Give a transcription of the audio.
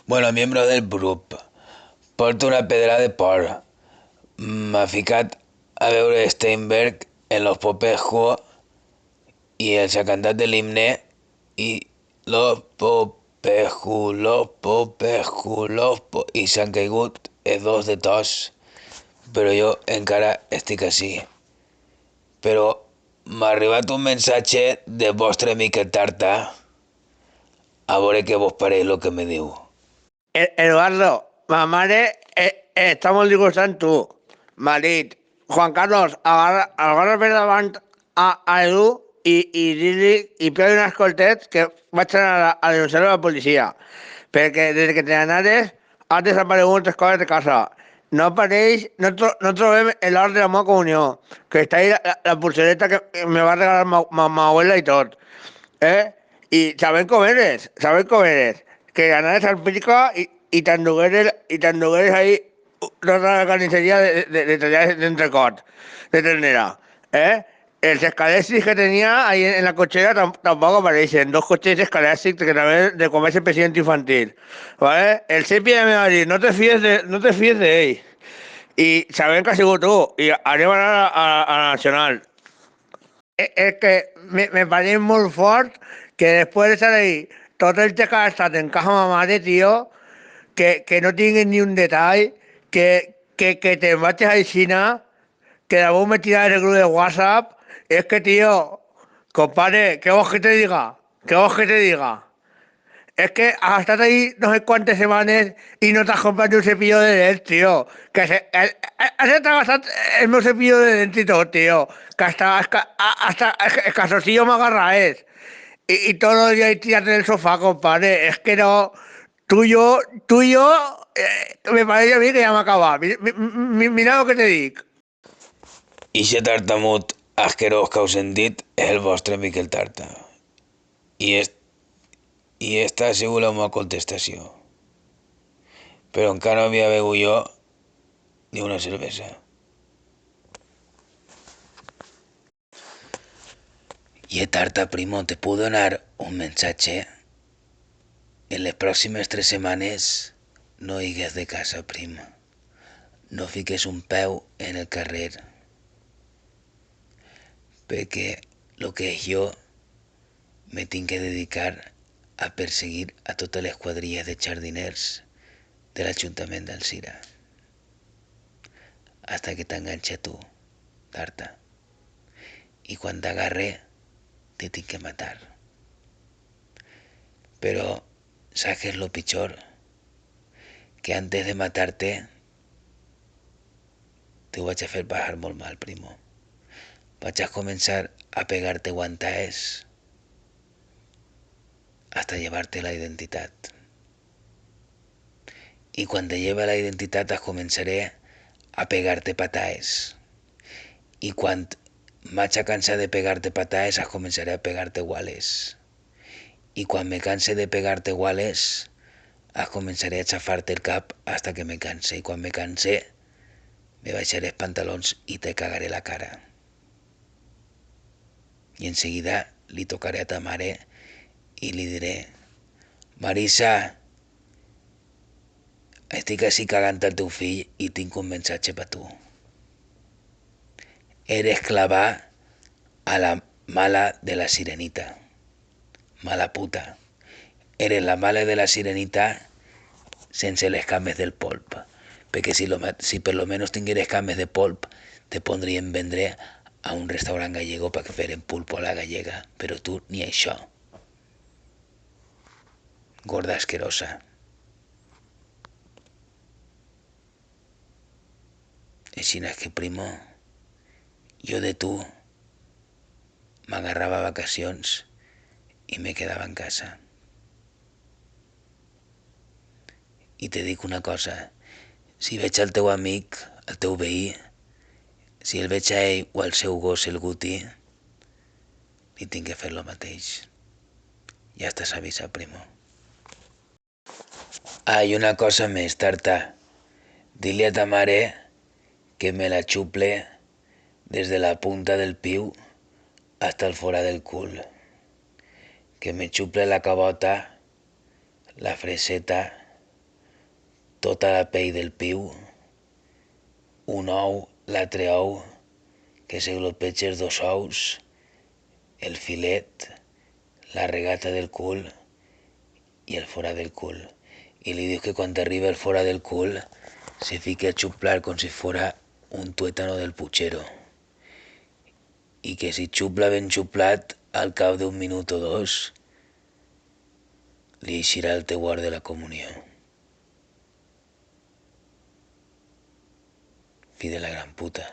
Bueno, miembro del grup, porto una pedra de por. M'ha ficat a veure Steinberg en los Popes Juo i el cantat de l'himne i i s'han caigut els dos de tos, però jo encara estic així. Però m'ha arribat un missatge del vostre Miquel Tarta, a veure què vos pareix el que me diu. Eduardo, mamá, está molt disgustant tu. M'ha dit, Juan Carlos, agarra per davant a Edu i dir-li i pega un escoltet que vaig anar a denunciar a la policia. Perquè des que te n'anares has desaparegut tres coses de casa. No apareix, no trobem l'art de la meva comunió, que està ahí la pulsereta que me va regalar ma abuela i tot. I sabem com eres, que anaves al Pirca i t'endugueres ahí tota la carnisseria de tallar d'entrecot, de ternera, Els escalèxics que tenía ahí en la cochera tampoco aparecen, dos coches escalèxics que también de comercio presidente infantil, ¿vale? El Sepi me va a decir, no te fíes de él. Y saben que ha sido tú, y anem a la Nacional. És que me pareix molt fort que després d'estar ahí tot el que ha estat en casa ma mare, tio, que no tinguin ni un detall, que te vagis a Xina, que la vos me tirar el grupo de WhatsApp. Es que, tío, compadre, ¿qué vos que te diga? ¿Qué vos que te diga? Es que has estat ahí no sé quantes setmanes i no t'has comprat ni un cepillo de dents, tio. Has gastat el meu cepillo de dents i tot, tio. Que hasta el calzoncillo me agarra y todos los días ahí tirarte en el sofá, compadre. Es que no. Tú y yo, me parece a mí que ya me acaba. Mira lo que te dic. Ixe tartamut asquerós que heu sentit és el vostre Miquel Tarta. I, és, i esta ha sigut la meva contestació. Però encara no havia begut jo ni una cervesa. I Tarta, primo, te puc donar un missatge? En les pròximes 3 setmanes no igues de casa, prima. No fiques un peu en el carrer. Perquè lo que jo me tinc que dedicar a perseguir a totes les quadrilles de jardiners de l'Ajuntament d'Alzira. Hasta que t'enganxe tu, Tarta. I quan t'agarre, te tinc que matar. Però, saps què és lo pitjor? Que antes de matarte, te ho vaig a fer passar molt mal, primo. Vaig a començar a pegar-te guantaes hasta llevarte la identitat. I quan te lleve la identitat es començaré a pegar-te pataes. I quan vaig a cansar de pegar-te pataes es començaré a pegar-te guales. I quan me canse de pegar-te guales es començaré a xafar-te el cap hasta que me canse. I quan me canse me baixaré els pantalons i te cagaré la cara. I enseguida li tocaré a ta mare i li diré: Marisa, estic així cagant el teu fill i tinc un missatge per tu. Eres clavà a la mala de la sirenita. Mala puta. Eres la mala de la sirenita sense les cames del polp. Perquè si per lo menos tingueres cames de polp, te pondrien vendre a un restaurant gallego para que feren pulpo a la gallega. Però tu ni això. Gorda asquerosa. Així és que, primo, jo de tu m'agarrava vacacions i me quedava en casa. I te dic una cosa, si veig el teu amic, el teu veí, si el veig a ell o al seu gos, el Guti, li tinc que fer lo mateix. Ja estàs avisat, primo. Ah, i una cosa més, Tarta. Dile a ta mare que me la xuple des de la punta del piu hasta el fora del cul. Que me xuple la cabota, la freseta tota la pell del piu, un ou, l'altre ou, que se glopeja dos ous, el filet, la regata del cul i el fora del cul. I li diu que quan arriba el fora del cul se fique a xuplar com si fora un tuétano del puchero i que si xupla ben xuplat al cap d'un minut o dos li eixirà el teuar de la comunió. Fi de la gran puta.